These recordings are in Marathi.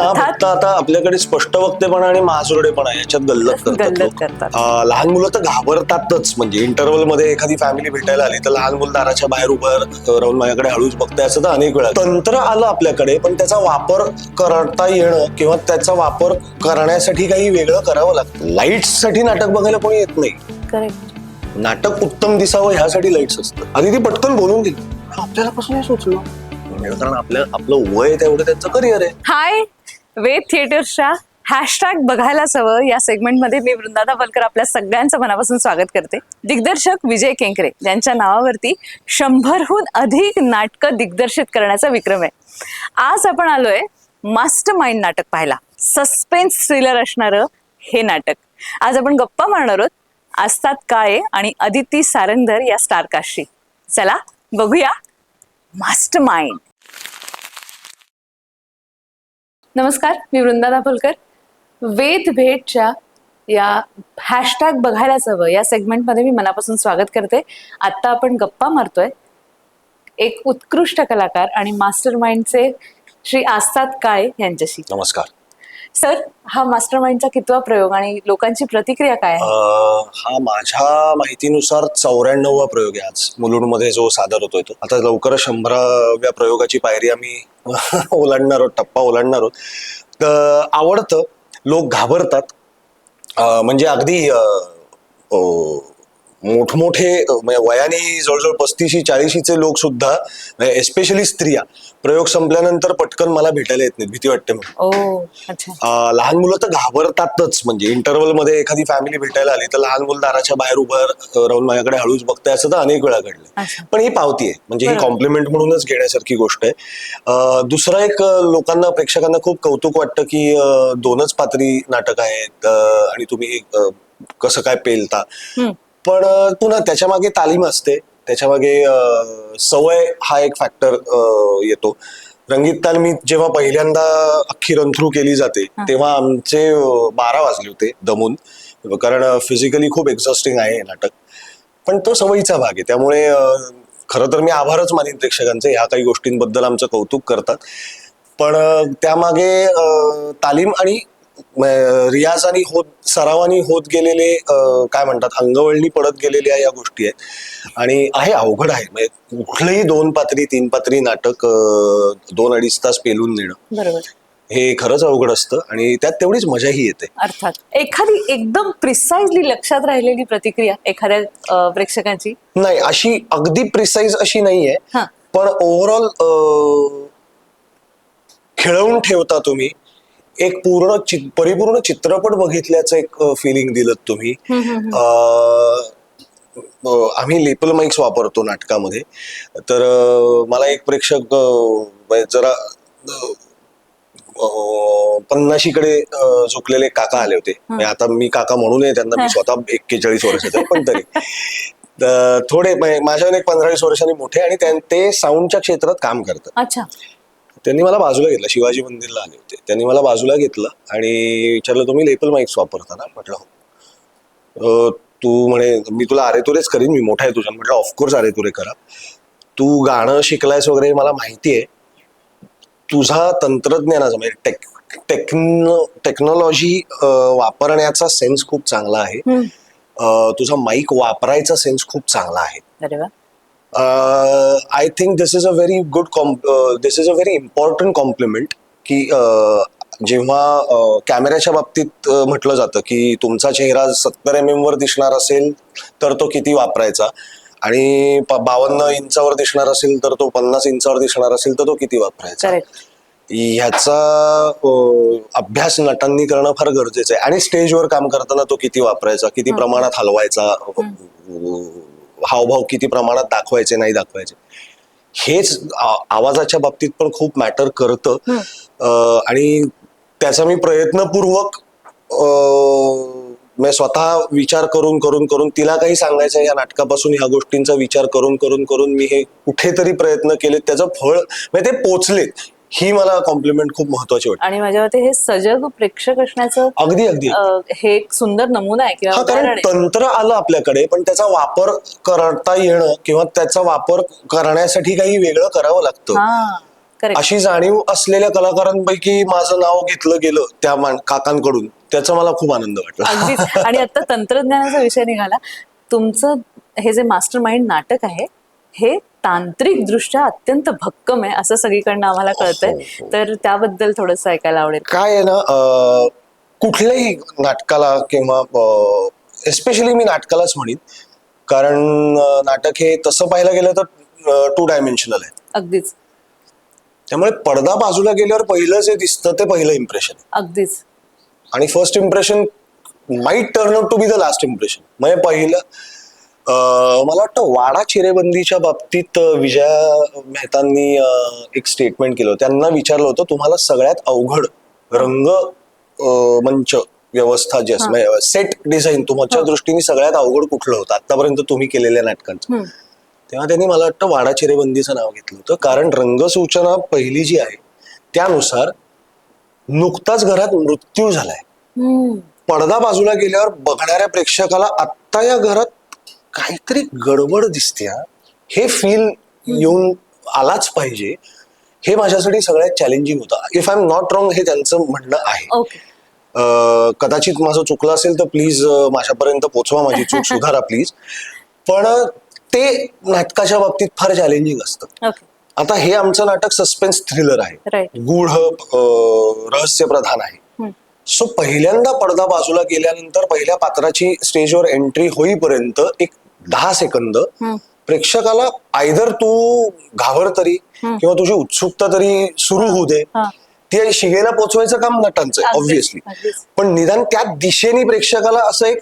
अर्थात फक्त आता आपल्याकडे स्पष्ट वक्तेपणा आणि महासुरडेपणा याच्यात गल्लत करतात लोक. लहान मुलं तर घाबरतातच. म्हणजे इंटरव्हल मध्ये एखादी फॅमिली भेटायला आली तर लहान मुलं दाराच्या बाहेर उभं राहून माझ्याकडे हळूच बघताय असं तर अनेक वेळा. तंत्र आलं आपल्याकडे, पण त्याचा वापर करता येणं किंवा त्याचा वापर करण्यासाठी काही वेगळं करावं लागतं. लाईट्स साठी नाटक बघायला कोणी येत नाही. करेक्ट. नाटक उत्तम दिसावं ह्यासाठी लाईट्स असतं. आधी ती पटकन बोलून दिली, आपल्याला कसं नाही सुचलं, कारण आपलं वय तेवढं त्यांचं करिअर आहे. हाय, वेद थिएटर्सच्या हॅशटॅग बघायलाच हवं या सेगमेंटमध्ये मी वृंदा धापलकर आपल्या सगळ्यांचं मनापासून स्वागत करते. दिग्दर्शक विजय केंकरे यांच्या नावावरती 100हून अधिक नाटकं दिग्दर्शित करण्याचा विक्रम आहे. आज आपण आलोय मास्टर माइंड नाटक पाहायला. सस्पेन्स थ्रिलर असणारं हे नाटक. आज आपण गप्पा मारणार आहोत आस्ताद काळे आणि अदिती सारंगधर या स्टारकास्टशी. चला बघूया मास्टर माइंड. नमस्कार, मी वृंदा धापलकर. वेद भेटच्या या हॅशटॅग बघायलाच हवं या सेगमेंटमध्ये मी मनापासून स्वागत करते. आत्ता आपण गप्पा मारतोय एक उत्कृष्ट कलाकार आणि मास्टर माइंडचे श्री आस्ताद काळे यांच्याशी. नमस्कार सर, हा मास्टर माइंडचा कितवा प्रयोग आणि लोकांची प्रतिक्रिया काय आहे? हा माझ्या माहितीनुसार 94वा प्रयोग आहे आज मुलुंडमध्ये जो सादर होतोय तो. आता लवकरच 100व्या प्रयोगाची पायरी आम्ही ओलांडणार आहोत, टप्पा ओलांडणार आहोत. तर आवडतं, लोक घाबरतात. म्हणजे अगदी मोठमोठे म्हणजे वयाने जवळजवळ 35-40चे लोक सुद्धा, एस्पेशली स्त्रिया, प्रयोग संपल्यानंतर पटकन मला भेटायला येत नाही, भीती वाटते म्हणून. अच्छा. लहान मुलं तर घाबरतातच. म्हणजे इंटरव्हल मध्ये एखादी फॅमिली भेटायला आली तर लहान मुलं दाराच्या बाहेर उभं राहून माझ्याकडे हळूच बघताय असं तर अनेक वेळा घडलं. पण ही पावती आहे, म्हणजे ही कॉम्प्लिमेंट म्हणूनच घेण्यासारखी गोष्ट आहे. दुसरं एक, लोकांना, प्रेक्षकांना खूप कौतुक वाटतं की 2च पात्री नाटक आहेत आणि तुम्ही कसं काय पेलता. पण पुन्हा त्याच्या मागे तालीम असते, त्याच्या मागे सवय हा एक फॅक्टर येतो. रंगीत ताल मी जेव्हा पहिल्यांदा अख्खी रन थ्रू केली जाते तेव्हा आमचे 12 वाजले होते दमून, कारण फिजिकली खूप एक्झॉस्टिंग आहे हे नाटक. पण तो सवयीचा भाग आहे, त्यामुळे खरं तर मी आभारच मानीन प्रेक्षकांचे, ह्या काही गोष्टींबद्दल आमचं कौतुक करतात. पण त्यामागे तालीम आणि रियाजानी होत, सरावानी होत गेलेले, काय म्हणतात, अंगवळणी पडत गेलेल्या या गोष्टी आहेत. आणि आहे, अवघड आहे. म्हणजे कुठलंही 2 पात्री 3 पात्री नाटक 2-2.5 तास पेलून नेणं, बरोबर, हे खरंच अवघड असतं आणि त्यात तेवढीच मजाही येते. अर्थात. एखादी एकदम प्रिसाइजली लक्षात राहिलेली प्रतिक्रिया एखाद्या प्रेक्षकांची? नाही, अशी अगदी प्रिसाइज अशी नाहीये, पण ओव्हरऑल खेळवून ठेवता तुम्ही. एक परिपूर्ण चित्रपट बघितल्याचं एक फिलिंग दिलं तुम्ही. आम्ही लेपल माईक्स वापरतो नाटकामध्ये, तर मला एक प्रेक्षक जरा 50कडे झुकलेले काका आले होते. आता मी काका म्हणू नये त्यांना, मी स्वतः 41 वर्षाचा आहे, पण तरी थोडे माझ्यावर एक 15-20 वर्षांनी मोठे, आणि ते साऊंडच्या क्षेत्रात काम करतात. अच्छा. त्यांनी मला बाजूला घेतलं, शिवाजी मंदिरला आले होते, त्यांनी मला बाजूला घेतलं आणि विचारलं, तुम्ही लेपल माईक्स वापरता ना? म्हटलं हो. तू म्हणे, मी तुला अरेतुरेच करीन, मी मोठा आहे तुझ्या. म्हटलं ऑफकोर्स अरेतुरे करा, तू गाणं शिकलायस वगैरे मला माहिती आहे, तुझा तंत्रज्ञानाचा म्हणजे टेक्नॉलॉजी वापरण्याचा सेन्स खूप चांगला आहे, तुझा माईक वापरायचा सेन्स खूप चांगला आहे. अरे वा. I think this is a very important compliment, की जेव्हा कॅमेऱ्याच्या बाबतीत म्हटलं जातं की तुमचा चेहरा 70 mm वर दिसणार असेल तर तो किती वापरायचा, आणि 52 इंचावर दिसणार असेल तर तो 50 इंचावर दिसणार असेल तर तो किती वापरायचा, ह्याचा अभ्यास नटांनी करणं फार गरजेचं आहे. आणि स्टेजवर काम करताना तो किती वापरायचा, किती प्रमाणात हलवायचा, हावभाव किती प्रमाणात दाखवायचे नाही दाखवायचे, हेच आवाजाच्या बाबतीत पण खूप मॅटर करतं. आणि त्याचा मी प्रयत्नपूर्वक स्वतः विचार करून करून करून तिला काही सांगायचं या नाटकापासून, ह्या गोष्टींचा विचार करून करून करून मी हे कुठेतरी प्रयत्न केले, त्याचं फळ म्हणजे ते पोचले, ही मला कॉम्प्लिमेंट खूप महत्वाची वाटते. आणि माझ्या मते हे सजग प्रेक्षक असण्याचं अगदी अगदी हे एक सुंदर नमुना आहे किंवा कारण तंत्र आलं आपल्याकडे, पण त्याचा वापर करता येणं किंवा त्याचा वापर करण्यासाठी काही वेगळं करावं लागतं. Correct. अशी जाणीव असलेल्या कलाकारांपैकी माझं नाव घेतलं गेलं त्या काकांकडून, त्याचा मला खूप आनंद वाटला. अगदीच. आणि आता तंत्रज्ञानाचा विषय निघाला. तुमचं हे जे मास्टर माइंड नाटक आहे हे तांत्रिक दृष्ट्या अत्यंत भक्कम आहे असं सगळीकडनं आम्हाला कळतंय. हो. तर त्याबद्दल थोडंसं ऐकायला आवडेल. काय आहे ना, कुठल्याही नाटकाला किंवा एस्पेशली मी नाटकालाच म्हणेन, कारण नाटक हे तसं पाहायला गेलं तर 2 डायमेन्शनल आहे. अगदीच त्यामुळे पडदा बाजूला गेल्यावर पहिलं जे दिसतं ते पहिलं इम्प्रेशन आहे. अगदीच. आणि first impression might turn out to be the last impression. म्हणजे पहिलं मला वाटतं वाडा चिरेबंदीच्या बाबतीत विजया मेहतांनी एक स्टेटमेंट केलं. त्यांना विचारलं होतं, तुम्हाला सगळ्यात अवघड रंग मंच व्यवस्था जी असते, सेट डिझाईन तुमच्या दृष्टीने सगळ्यात अवघड कुठलं होतं आतापर्यंत तुम्ही केलेल्या नाटकांचं? तेव्हा त्यांनी मला वाटतं वाडा चिरेबंदीचं नाव घेतलं होतं. कारण रंगसूचना पहिली जी आहे त्यानुसार नुकताच घरात मृत्यू झालाय, पडदा बाजूला गेल्यावर बघणाऱ्या प्रेक्षकाला आत्ता या घरात काहीतरी गडबड दिसते, हे फील येऊन आलाच पाहिजे. हे माझ्यासाठी सगळ्यात चॅलेंजिंग होतं. If I am not wrong हे त्यांचं म्हणणं आहे. कदाचित माझं चुकलं असेल तर प्लीज माझ्यापर्यंत पोचवा, माझी चूक सुधारा प्लीज. पण ते नाटकाच्या बाबतीत फार चॅलेंजिंग असतं. आता हे आमचं नाटक सस्पेन्स थ्रिलर आहे, गूढ रहस्य प्रधान आहे. सो पहिल्यांदा पडदा बाजूला गेल्यानंतर पहिल्या पात्राची स्टेजवर एंट्री होईपर्यंत एक 10 सेकंद प्रेक्षकाला आयदर तू घाबर तरी किंवा तुझी उत्सुकता तरी सुरू होऊ दे. ती शिगेला पोचवायचं काम नटांचं आहे ऑब्व्हियसली, पण निदान त्या दिशेने प्रेक्षकाला असं एक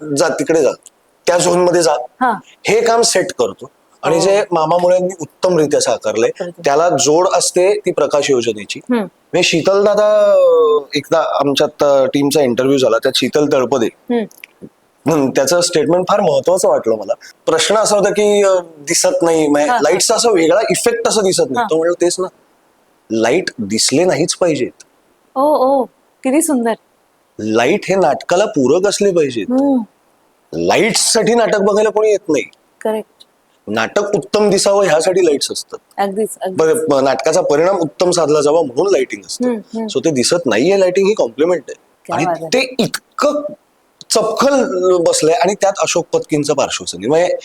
जा तिकडे जा, त्या झोन मध्ये जा, हे काम सेट करतो. आणि जे मामा मुळ्यांनी उत्तमरित्या साकारलंय त्याला जोड असते ती प्रकाश योजनेची. म्हणजे शीतल दादा, एकदा आमच्यात टीमचा इंटरव्ह्यू झाला, त्यात शीतल तळपदे, त्याचं स्टेटमेंट फार महत्वाचं वाटलं मला. प्रश्न असा होता की दिसत नाही, लाईटचा असा वेगळा इफेक्ट असं दिसत नाही. तो म्हणतो तेच ना, लाईट दिसले नाहीच पाहिजेत. ओ किती सुंदर. लाईट हे नाटकाला पूरक असले पाहिजेत. लाईट साठी नाटक बघायला कोणी येत नाही. करेक्ट. नाटक उत्तम दिसावं ह्यासाठी लाईट्स असतात. अगदीच. नाटकाचा परिणाम उत्तम साधला जावा म्हणून लाइटिंग असते. सो ते दिसत नाहीये लाइटिंग ही कॉम्प्लिमेंट आहे. आणि ते इतकं चपखल बसलंय आणि त्यात अशोक पत्कींचं पार्श्वसंगीत, म्हणजे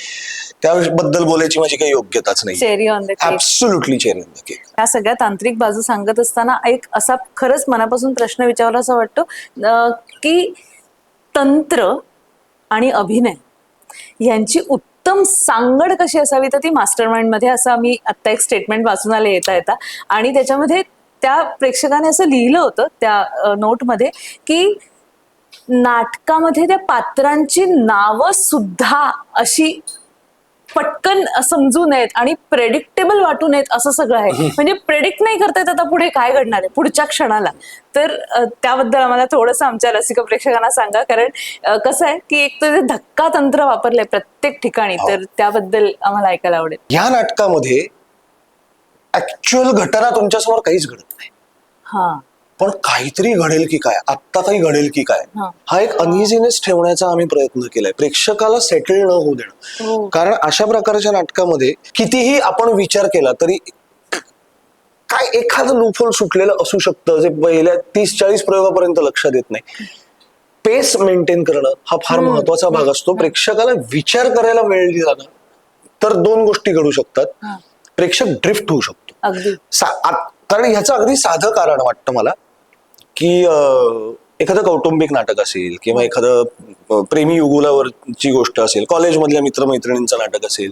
त्याबद्दल बोलायची माझी काही योग्यताच नाही. Cherry on the cake. Absolutely cherry on the cake. या सगळ्या तांत्रिक बाजू सांगत असताना एक असा खरंच मनापासून प्रश्न विचारला असा वाटतो की तंत्र आणि अभिनय यांची उत्तम सांगड कशी असावी, तर ती मास्टर माइंड मध्ये, असं आम्ही आता एक स्टेटमेंट वाचून आले येता आणि त्याच्यामध्ये त्या प्रेक्षकाने असं लिहिलं होतं त्या नोटमध्ये की नाटकामध्ये त्या पात्रांची नावं सुद्धा अशी पटकन समजू नयेत आणि प्रेडिक्टेबल वाटू नयेत असं सगळं आहे. म्हणजे प्रेडिक्ट नाही करता येत आता पुढे काय घडणार आहे पुढच्या क्षणाला. तर त्याबद्दल आम्हाला थोडंसं आमच्या रसिक प्रेक्षकांना सांगा, कारण कसं आहे की एक तर धक्का तंत्र वापरलंय प्रत्येक ठिकाणी, तर त्याबद्दल आम्हाला ऐकायला आवडेल. या नाटकामध्ये ऍक्च्युअल घटना तुमच्यासमोर काहीच घडत नाही, पण काहीतरी घडेल की काय, आत्ता काही घडेल की काय, हा एक अनइझीनेस ठेवण्याचा आम्ही प्रयत्न केलाय, प्रेक्षकाला सेटल न होऊ देणं. कारण अशा प्रकारच्या नाटकामध्ये कितीही आपण विचार केला तरी काय एखादं लूपहोल सुटलेलं असू शकतं जे पहिल्या 30-40 प्रयोगापर्यंत लक्षात येत नाही. पेस मेंटेन करणं हा फार महत्वाचा भाग असतो. प्रेक्षकाला विचार करायला वेळ दिला ना तर 2 गोष्टी घडू शकतात. प्रेक्षक ड्रिफ्ट होऊ शकतो. कारण ह्याचं अगदी साधं कारण वाटतं मला की एखादं कौटुंबिक नाटक असेल किंवा एखादं प्रेमी युगुलावरची गोष्ट असेल, कॉलेजमधल्या मित्रमैत्रिणींचं नाटक असेल,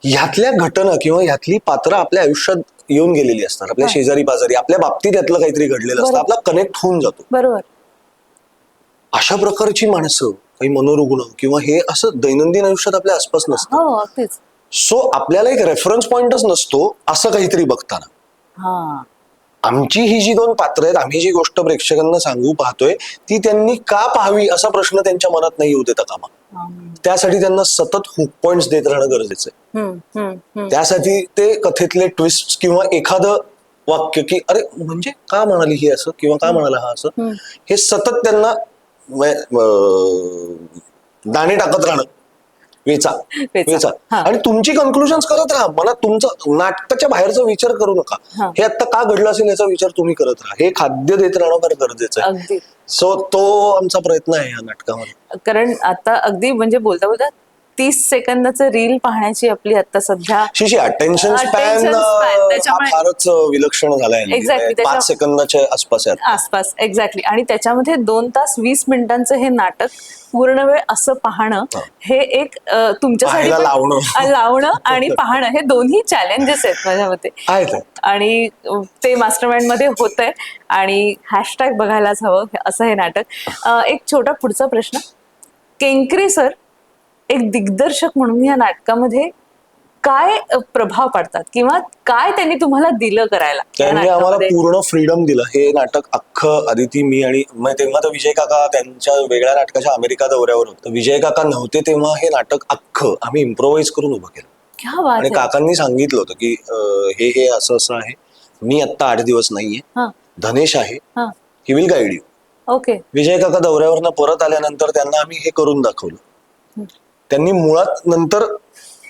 ह्यातल्या घटना किंवा ह्यातली पात्र आपल्या आयुष्यात येऊन गेलेली असतात, आपल्या शेजारी पाजारी, आपल्या बाबतीत यातलं काहीतरी घडलेलं असतं, आपला कनेक्ट होऊन जातो. बरोबर. अशा प्रकारची माणसं, काही मनोरुग्ण किंवा हे असं दैनंदिन आयुष्यात आपल्या आसपास नसतं. सो आपल्याला एक रेफरन्स पॉइंटच नसतो असं काहीतरी बघताना. आमची ही जी 2 पात्र आहेत, आम्ही जी गोष्ट प्रेक्षकांना सांगू पाहतोय ती त्यांनी का पाहावी असा प्रश्न त्यांच्या मनात नाही येऊ देता कामा. त्यासाठी त्यांना सतत हुक पॉइंट्स देत राहणं गरजेचं आहे. त्यासाठी ते कथेतले ट्विस्ट किंवा एखादं वाक्य की अरे म्हणजे का म्हणाली ही असं किंवा का म्हणाला हा असं, हे सतत त्यांना दाणे टाकत राहणं, वेचा वेचा. वेचा हा. आणि तुमची कन्क्लुजन करत राहा. मला तुमचं नाटकाच्या बाहेरचा विचार करू नका. हा. हे आता का घडलं असेल याचा विचार तुम्ही करत राहा. हे खाद्य देत राहणं फार गरजेचं आहे. अगदी. सो तो आमचा प्रयत्न आहे या नाटकामध्ये. कारण आता अगदी म्हणजे बोलता बोलता 30 सेकंदाचं रील पाहण्याची आपली आता सध्या शिशी अटेन्शन स्पॅन Attention span, त्याच्यामुळे- फारच विलक्षण झालाय. Exactly, 5 सेकंदाच्या आसपास आहे आता. आसपास एक्झॅक्टली. आणि त्याच्यामध्ये 2 तास 20 मिनिटांचं हे नाटक पूर्ण वेळ असं पाहणं हे एक तुमच्यासाठी पाहायला लावणं आणि पाहणं हे दोन्ही चॅलेंजेस आहेत माझ्या मते. आहेत. आणि ते मास्टरमाइंड मध्ये होतंय आणि हॅशटॅग बघायलाच हवं असं हे नाटक. एक छोटा पुढचा प्रश्न, केंकरे सर एक दिग्दर्शक म्हणून या नाटकामध्ये काय प्रभाव पाडतात किंवा काय त्यांनी तुम्हाला दिलं करायला? या त्यांनी आम्हाला नाटकामध्ये? पूर्ण फ्रीडम दिलं. हे नाटक अख्खं आदिती, मी आणि तेव्हा तर विजय काका त्यांच्या वेगळ्या नाटकाच्या अमेरिका दौऱ्यावर होतं. विजय काका नव्हते तेव्हा हे नाटक अख्खं आम्ही इम्प्रोव्हाइज करून उभं केलं. क्या बात आणि है. काकांनी सांगितलं होतं की हे असं असं आहे. मी आत्ता 8 दिवस नाहीये. हा, धनेश आहे, हा. He will guide you. Okay. Vijay काका दौऱ्यावरनं परत आल्यानंतर त्यांना आम्ही हे करून दाखवलं. त्यांनी मुळात नंतर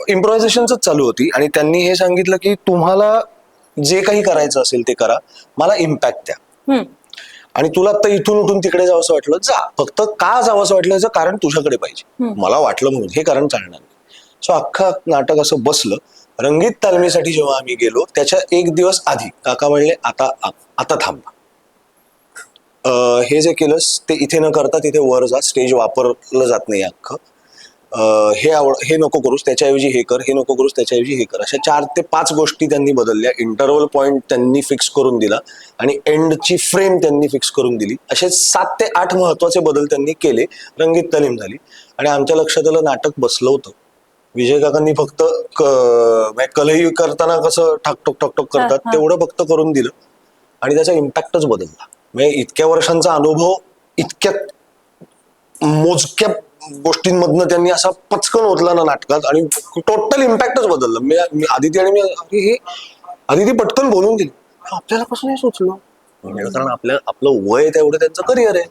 इम्प्रोव्हायझेशनच चालू होती आणि त्यांनी हे सांगितलं की तुम्हाला जे काही करायचं असेल ते करा, मला इम्पॅक्ट द्या. हम्म. आणि तुला आता इथून उठून तिकडे जावंसं वाटलं जा, फक्त का जावंसं वाटलं याचं कारण तुझ्याकडे पाहिजे. मला वाटलं म्हणून हे कारण चालणार नाही. सो अख्खं नाटक असं बसलं. रंगीत तालमीसाठी जेव्हा आम्ही गेलो त्याच्या 1 दिवस आधी काका म्हणले आता थांबा. हे जे केलंस ते इथे न करता तिथे वर जा, स्टेज वापरलं जात नाही अख्खं. हे नको करूस, त्याच्याऐवजी हे कर, हे नको करूस, त्याच्याऐवजी हे कर. अशा 4 ते 5 गोष्टी त्यांनी बदलल्या. इंटरव्हल पॉइंट त्यांनी फिक्स करून दिला आणि एंडची फ्रेम त्यांनी फिक्स करून दिली. असे 7 ते 8 महत्वाचे बदल त्यांनी केले. रंगीत तालीम झाली आणि आमच्या लक्षात आलं नाटक बसलं होतं. विजय काकांनी फक्त कलही करताना कसं ठाकटोक ठाकटोक करतात तेवढं फक्त करून दिलं आणि त्याचा इम्पॅक्टच बदलला. म्हणजे इतक्या वर्षांचा अनुभव इतक्या मोजक्या गोष्टींमधनं त्यांनी असा पचकन ओतला ना नाटकात आणि टोटल इम्पॅक्टच बदललं. मी आदिती आणि हे आदिती पटकन बोलून गेली, आपल्याला कसं नाही सुचलं. कारण आपलं वय आहे तेवढं त्यांचं करिअर आहे.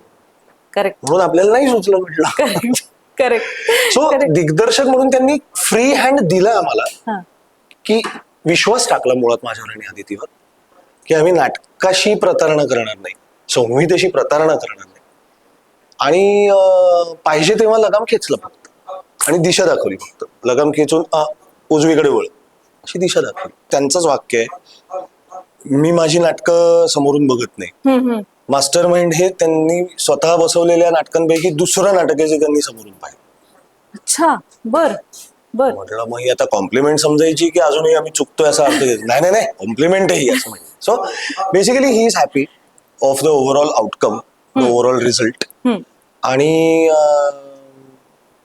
करेक्ट. म्हणून आपल्याला नाही सुचलं म्हटलं. करेक्ट. करेक्ट. सो दिग्दर्शक म्हणून त्यांनी फ्री हँड दिलं आम्हाला की विश्वास टाकला मुळात माझ्यावर आणि आदितीवर की आम्ही नाटकाशी प्रतारणा करणार नाही, संहितेशी प्रतारणा करणार नाही. आणि पाहिजे तेव्हा लगाम खेचलं फक्त आणि दिशा दाखवली. फक्त लगाम खेचून उजवीकडे वळ अशी दिशा दाखवली. त्यांचंच वाक्य आहे, मी माझी नाटकं समोरून बघत नाही. मास्टर माइंड हे त्यांनी स्वतः बसवलेल्या नाटकांपैकी दुसरं नाटक आहे जे त्यांनी समोरून पाहिलं. अच्छा. बर बर. म्हटलं मग ही आता कॉम्प्लिमेंट समजायची की अजूनही आम्ही चुकतोय असा अर्थ घेतो. नाही कॉम्प्लिमेंट आहे असं म्हणजे. So basically he is happy of the overall outcome, the overall result. आणि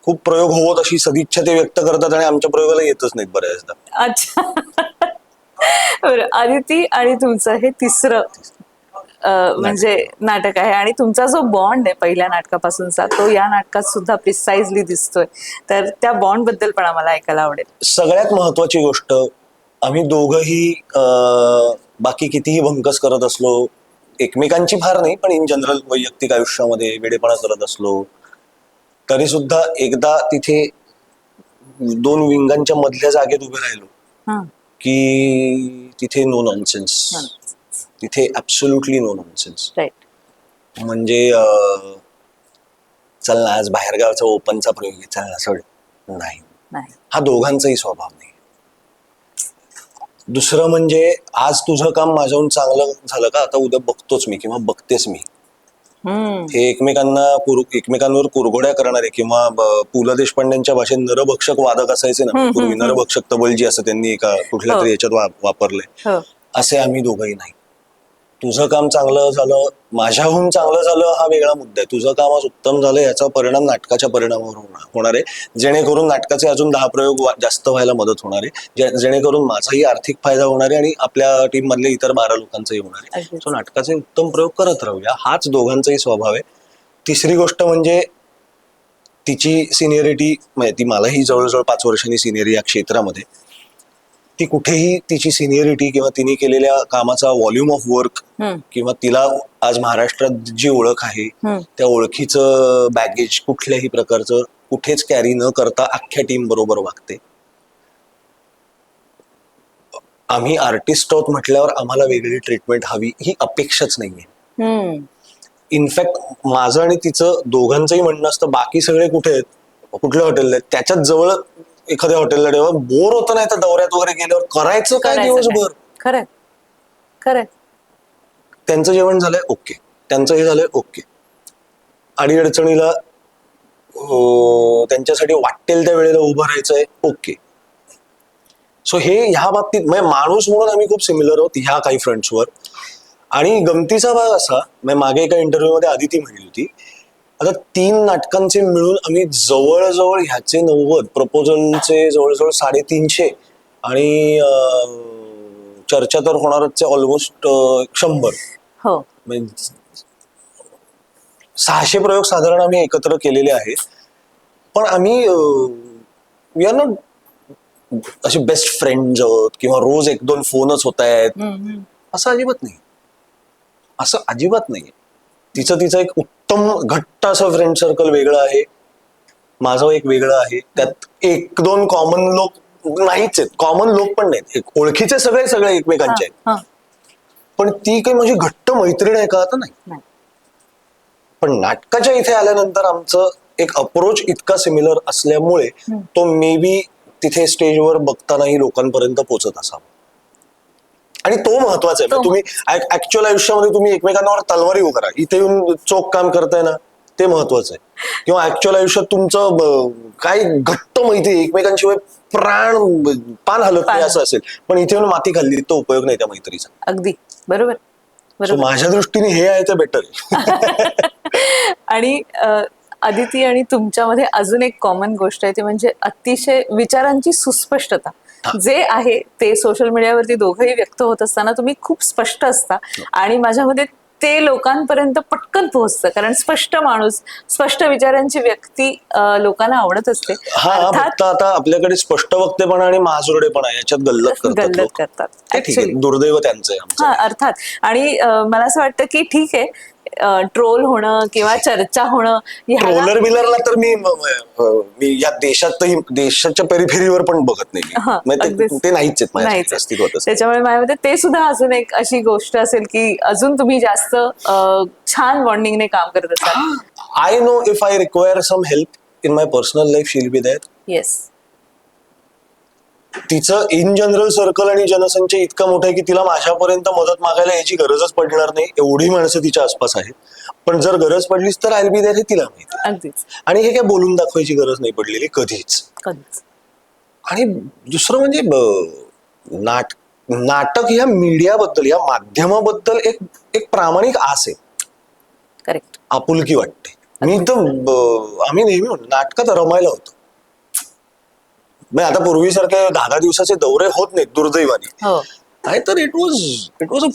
खूप प्रयोग होत अशी सदिच्छा ते व्यक्त करतात आणि आमच्या प्रयोगाला येतच नाहीत बऱ्याचदा. अच्छा. बरं, आदिती आणि तुमचं हे तिसरं म्हणजे नाटक आहे आणि तुमचा जो बॉन्ड आहे पहिल्या नाटकापासूनचा तो या नाटकात सुद्धा प्रिसाइजली दिसतोय. तर त्या बॉन्ड बद्दल पण आम्हाला ऐकायला आवडेल. सगळ्यात महत्वाची गोष्ट, आम्ही दोघंही बाकी कितीही भंकस करत असलो, एकमेकांची फार नाही पण इन जनरल वैयक्तिक आयुष्यामध्ये वेडेपणा करत असलो तरी सुद्धा एकदा तिथे 2 विंगांच्या मधल्या जागेत उभे राहिलो की तिथे नो नॉनसेन्स, तिथे ऍब्सोल्युटली नो नॉनसेन्स. राईट. म्हणजे चल ना आज बाहेरगावचा ओपनचा प्रयोग आहे, चल ना सोड. नाही, हा दोघांचाही स्वभाव नाही. दुसरं म्हणजे आज तुझं काम माझ्याहून चांगलं झालं का, आता उद्या बघतोच मी किंवा बघतेच मी. हे एकमेकांवर कुरघोड्या करणारे किंवा पु ल देशपांडेंच्या भाषेत नरभक्षक वादक असायचे ना पूर्वी, नरभक्षक तबलजी असं त्यांनी एका कुठल्या तरी याच्यात वापरलंय. असे आम्ही दोघंही नाही. तुझं काम चांगलं झालं, माझ्याहून चांगलं झालं हा वेगळा मुद्दा आहे. तुझं काम आज उत्तम झालं याचा परिणाम नाटकाच्या परिणामावर होणार आहे, जेणेकरून नाटकाचे अजून 10 प्रयोग जास्त व्हायला मदत होणार आहे, जेणेकरून माझाही आर्थिक फायदा होणार आहे आणि आपल्या टीम मधले इतर 12 लोकांचाही होणार आहे. सो नाटकाचे उत्तम प्रयोग करत राहूया, हाच दोघांचाही स्वभाव आहे. तिसरी गोष्ट म्हणजे तिची सिनियरिटी, म्हणजे ती मलाही जवळजवळ 5 वर्षांनी सिनियर या क्षेत्रामध्ये. ती कुठेही तिची सिनियरिटी किंवा तिने केलेल्या कामाचा व्हॉल्यूम ऑफ वर्क किंवा तिला आज महाराष्ट्रात जी ओळख आहे त्या ओळखीचं बॅगेज कुठल्याही प्रकारचं कुठेच कॅरी न करता अख्ख्या टीम बरोबर वागते. आम्ही आर्टिस्ट आहोत म्हटल्यावर आम्हाला वेगळी ट्रीटमेंट हवी ही अपेक्षाच नाहीये. इनफॅक्ट माझं आणि तिचं दोघांचंही म्हणणं असतं बाकी सगळे कुठे आहेत, कुठल्या हॉटेलला आहेत, त्याच्यात जवळ एखाद्या हॉटेलला ठेवा. बोर होतं नाही तर दौऱ्यात वगैरे गेल्यावर करायचं काय दिवसभर. खरंय खरंय. त्यांचं जेवण झालंय ओके, त्यांचं हे झालंय ओके, अडीअडचणीला त्यांच्यासाठी वाटेल त्या वेळेला उभं राहायचंय ओके. सो हे ह्या बाबतीत म्हणजे माणूस म्हणून आम्ही खूप सिमिलर आहोत ह्या काही फ्रंट्सवर. आणि गमतीचा भाग असा, मागे एका इंटरव्ह्यू मध्ये आदिती म्हणली होती, आता 3 नाटकांचे मिळून आम्ही जवळजवळ ह्याचे 90, प्रपोजलचे जवळजवळ 350 आणि चर्चा तर होणारच ऑलमोस्ट 100. हो, म्हणजे 600 प्रयोग साधारण आम्ही एकत्र केलेले आहेत. पण आम्ही वी आर नॉट असे बेस्ट फ्रेंड्स आहोत किंवा रोज 1-2 फोनच होत आहेत असं अजिबात नाही. असं अजिबात नाहीये. तिचं एक उत्तम घट्ट असं फ्रेंड सर्कल वेगळं आहे, माझं एक वेगळं आहे. त्यात 1-2 कॉमन लोक नाहीच आहेत, कॉमन लोक पण नाहीत, ओळखीचे सगळे एकमेकांचे आहेत. पण ती काही माझी घट्ट मैत्रीण आहे का आता नाही. पण नाटकाच्या इथे आल्यानंतर आमचं एक अप्रोच इतका सिमिलर असल्यामुळे तो मे बी तिथे स्टेजवर बघतानाही लोकांपर्यंत पोहोचत असावा. आणि तो महत्वाचा आहे. तुम्ही ऍक्च्युअल आयुष्यामध्ये तुम्ही एकमेकांवर तलवारी उभा, इथे येऊन चोख काम करताय ना, ते महत्वाचं आहे. किंवा ऍक्च्युअल आयुष्यात तुमचं काय घट्ट माहिती एकमेकांशिवाय पान हलत नाही असं असेल, पण इथे येऊन माती खाल्ली तो उपयोग नाही त्या मैत्रीचा. अगदी बरोबर. माझ्या दृष्टीने हे आहे ते बेटर आहे. आणि अदिती आणि तुमच्यामध्ये अजून एक कॉमन गोष्ट आहे ती म्हणजे अतिशय विचारांची सुस्पष्टता. जे आहे ते सोशल मीडियावरती दोघंही व्यक्त होत असताना तुम्ही खूप स्पष्ट असता आणि माझ्यामध्ये ते लोकांपर्यंत पटकन पोहोचतं, कारण स्पष्ट माणूस, स्पष्ट विचारांची व्यक्ती लोकांना आवडत असते. फक्त आता आपल्याकडे स्पष्ट वक्तेपणा आणि माजुरडेपणा याच्यात गल्लत करतात. दुर्दैव त्यांचं आहे. हा, अर्थात. आणि मला असं वाटतं की ठीक आहे, ट्रोल होणं किंवा चर्चा होणं, ट्रोलर बिलरला तर मी या देशाच्या पेरिफेरीवर पण बघत नाही. ते नाहीच आहेत. त्याच्यामुळे माझ्यामध्ये ते सुद्धा अजून एक अशी गोष्ट असेल की अजून तुम्ही जास्त छान बॉन्डिंगने काम करत असाल. I know if I require some help in my personal life she will be there. Yes. तिचं इन जनरल सर्कल आणि जनसंचय इतका मोठा आहे की तिला माझ्यापर्यंत मदत मागायला याची गरजच पडणार नाही, एवढी माणसं तिच्या आसपास आहेत. पण जर गरज पडलीच तर आय विल बी देअर हे तिला माहिती. अगदीच. आणि हे काय बोलून दाखवायची गरज नाही पडलेली कधीच. आणि दुसरं म्हणजे नाटक या मीडियाबद्दल, या माध्यमाबद्दल एक प्रामाणिक आस आहे. करेक्ट. आपुलकी वाटते. आम्ही नेहमी नाटकात रमायला होतो. आता पूर्वीसारखे 10 दिवसाचे दौरे होत नाहीत दुर्दैवाने. नाही तर इट वॉज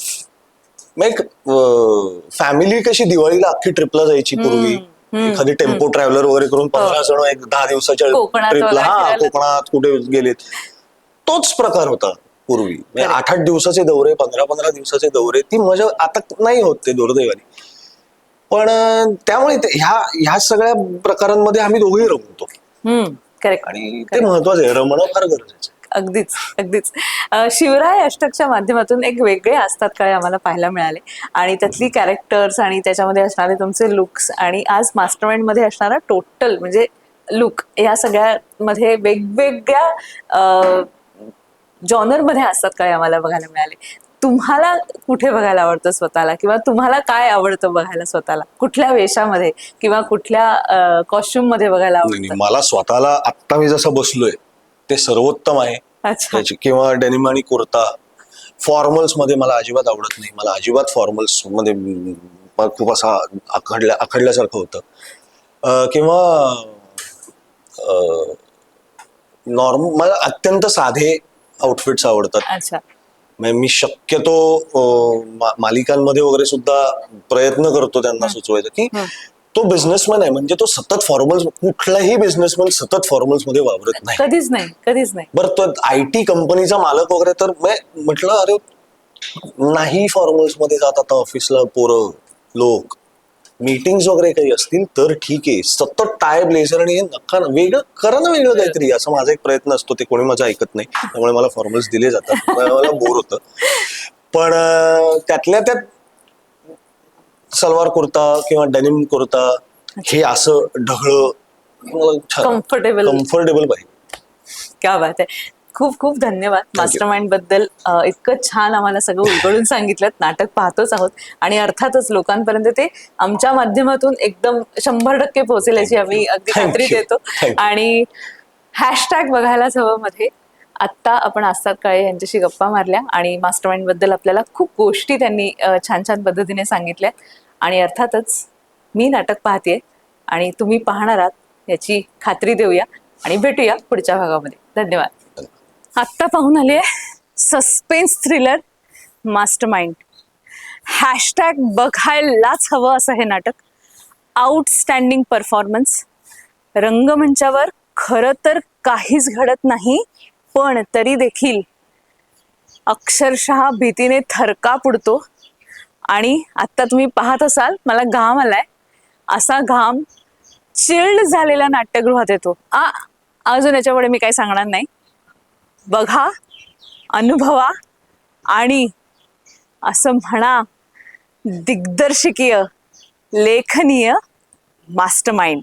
फॅमिली कशी दिवाळीला अख्खी ट्रिपला जायची पूर्वी, एखादी टेम्पो ट्रॅव्हलर वगैरे करून 15 जण एक 10 दिवसाच्या ट्रिपला कोकणात कुठे गेलेत, तोच प्रकार होता पूर्वी. 8-8 दिवसाचे दौरे, 15-15 दिवसाचे दौरे, ती मजा आता नाही होत ते दुर्दैवाने. पण त्यामुळे ह्या सगळ्या प्रकारांमध्ये आम्ही दोघेही रमतो. करेक्ट. आणि ते महत्वाचं आहे, रमणं फार गरजेचं आहे. अगदीच. शिवराय अष्टकच्या माध्यमातून एक वेगळे असतात काय आम्हाला पाहायला मिळाले, आणि त्यातली कॅरेक्टर्स आणि त्याच्यामध्ये असणारे तुमचे लुक्स आणि आज मास्टरमाइंड मध्ये असणारा टोटल म्हणजे लुक, या सगळ्यामध्ये वेगवेगळ्या जॉनर मध्ये असतात काय आम्हाला बघायला मिळाले. तुम्हाला कुठे बघायला आवडतं स्वतःला, किंवा तुम्हाला काय आवडतं बघायला स्वतःला, कुठल्या वेशामध्ये किंवा कुठल्या कॉस्ट्युम मध्ये बघायला आवडतं? मला स्वतःला आत्ता मी जसं बसलोय ते सर्वोत्तम आहे. किंवा डेनिम आणि कुर्ता. फॉर्मल्स मध्ये मला अजिबात आवडत नाही. मला अजिबात फॉर्मल्स मध्ये खूप असा आखडल्यासारखं होतं. किंवा नॉर्मल, मला अत्यंत साधे आउटफिट्स आवडतात. मी शक्यतो मालिकांमध्ये वगैरे सुद्धा प्रयत्न करतो त्यांना सुचवायचा की तो बिझनेसमॅन आहे, म्हणजे तो सतत फॉर्मल्स, कुठलाही बिझनेसमॅन सतत फॉर्मल्स मध्ये वावरत नाही. कधीच नाही. बरं, तो IT कंपनीचा मालक वगैरे तर म्हटलं अरे नाही फॉर्मल्स मध्ये जात आता ऑफिसला पोरं लोक. मीटिंग्स वगैरे काही असतील तर ठीक आहे, सतत टाय ब्लेझर आणि हे नका ना, वेगळं करा ना, वेगळं काहीतरी, असा माझा एक प्रयत्न असतो. ते कोणी माझं ऐकत नाही, त्यामुळे मला फॉर्मल्स दिले जातात, मला बोर होतं. पण त्यातल्या त्यात सलवार कुर्ता किंवा डेनिम कुर्ता हे असं ढगळं मला कम्फर्टेबल पाहिजे. क्या बात आहे. खूप खूप धन्यवाद. मास्टरमाइंड बद्दल इतकं छान आम्हाला सगळं उलगडून सांगितलं. नाटक पाहतोच आहोत आणि अर्थातच लोकांपर्यंत ते आमच्या माध्यमातून एकदम 100% पोहोचेल याची आम्ही अगदी खात्री देतो. आणि हॅशटॅग बघायलाच हवं मध्ये आत्ता आपण आस्ताद काळे यांच्याशी गप्पा मारल्या आणि मास्टरमाइंड बद्दल आपल्याला खूप गोष्टी त्यांनी छान छान पद्धतीने सांगितल्या. आणि अर्थातच मी नाटक पाहतेय आणि तुम्ही पाहणार आहात याची खात्री देऊया आणि भेटूया पुढच्या भागामध्ये. धन्यवाद. आत्ता पाहून आली आहे सस्पेन्स थ्रिलर मास्टरमाइंड. हॅशटॅग बघायलाच हवं असं हे नाटक. Outstanding performance. रंगमंचावर खरं तर काहीच घडत नाही, पण तरी देखील अक्षरशः भीतीने थरकाप उडतो. आणि आत्ता तुम्ही पाहत असाल मला घाम आलाय, असा घाम चिल्ड झालेल्या नाट्यगृहात येतो. अजून याच्यापुढे मी काही सांगणार नाही. बघा, अनुभवा आणि असं म्हणा दिग्दर्शकीय लेखनीय मास्टरमाइंड.